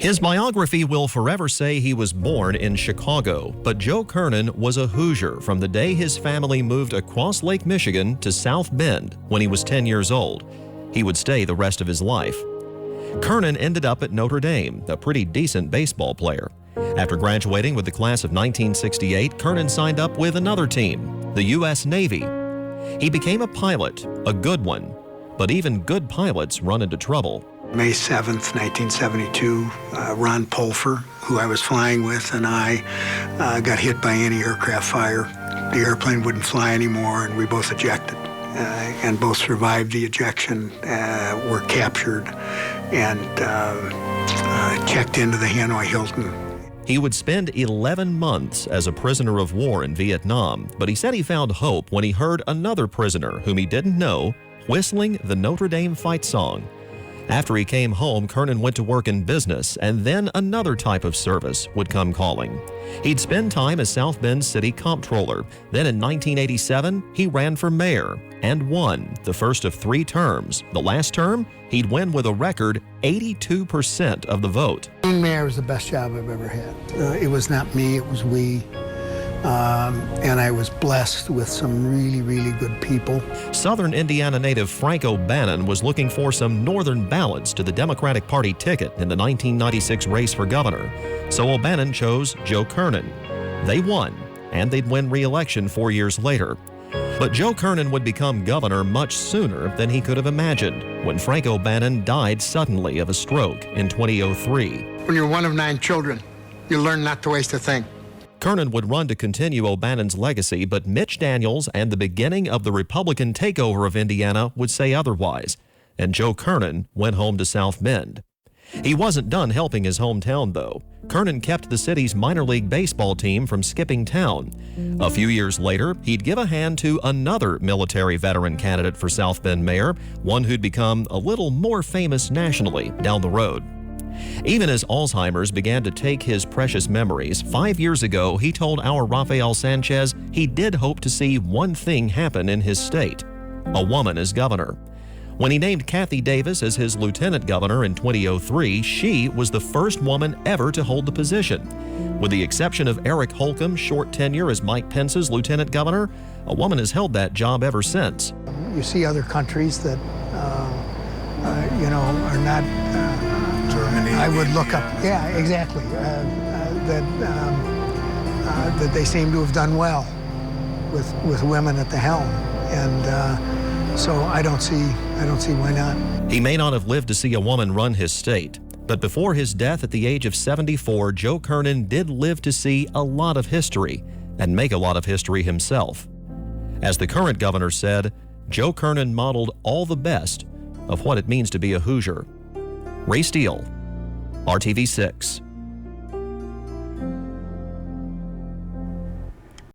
His biography will forever say he was born in Chicago, but Joe Kernan was a Hoosier from the day his family moved across Lake Michigan to South Bend when he was 10 years old. He would stay the rest of his life. Kernan ended up at Notre Dame, a pretty decent baseball player. After graduating with the class of 1968, Kernan signed up with another team, the U.S. Navy. He became a pilot, a good one, but even good pilots run into trouble. May 7th, 1972, Ron Pulfer, who I was flying with, and I got hit by anti-aircraft fire. The airplane wouldn't fly anymore, and we both ejected, and both survived the ejection, were captured, and checked into the Hanoi Hilton. He would spend 11 months as a prisoner of war in Vietnam, but he said he found hope when he heard another prisoner whom he didn't know whistling the Notre Dame fight song. After he came home, Kernan went to work in business, and then another type of service would come calling. He'd spend time as South Bend City Comptroller. Then in 1987, he ran for mayor and won the first of 3 terms. The last term, he'd win with a record 82% of the vote. Being mayor was the best job I've ever had. It was not me, it was we. And I was blessed with some really, really good people. Southern Indiana native Frank O'Bannon was looking for some northern balance to the Democratic Party ticket in the 1996 race for governor. So O'Bannon chose Joe Kernan. They won, and they'd win re-election 4 years later. But Joe Kernan would become governor much sooner than he could have imagined when Frank O'Bannon died suddenly of a stroke in 2003. When you're one of 9 children, you learn not to waste a thing. Kernan would run to continue O'Bannon's legacy, but Mitch Daniels and the beginning of the Republican takeover of Indiana would say otherwise, and Joe Kernan went home to South Bend. He wasn't done helping his hometown, though. Kernan kept the city's minor league baseball team from skipping town. A few years later, he'd give a hand to another military veteran candidate for South Bend mayor, one who'd become a little more famous nationally down the road. Even as Alzheimer's began to take his precious memories, 5 years ago he told our Rafael Sanchez he did hope to see one thing happen in his state: a woman as governor. When he named Kathy Davis as his lieutenant governor in 2003, she was the first woman ever to hold the position. With the exception of Eric Holcomb's short tenure as Mike Pence's lieutenant governor, a woman has held that job ever since. You see other countries that, are not... Germany. I would look up, yeah, exactly, that they seem to have done well with women at the helm, and so I don't see why not. He may not have lived to see a woman run his state, but before his death at the age of 74, Joe Kernan did live to see a lot of history and make a lot of history himself. As the current governor said, Joe Kernan modeled all the best of what it means to be a Hoosier. Ray Steele, RTV6.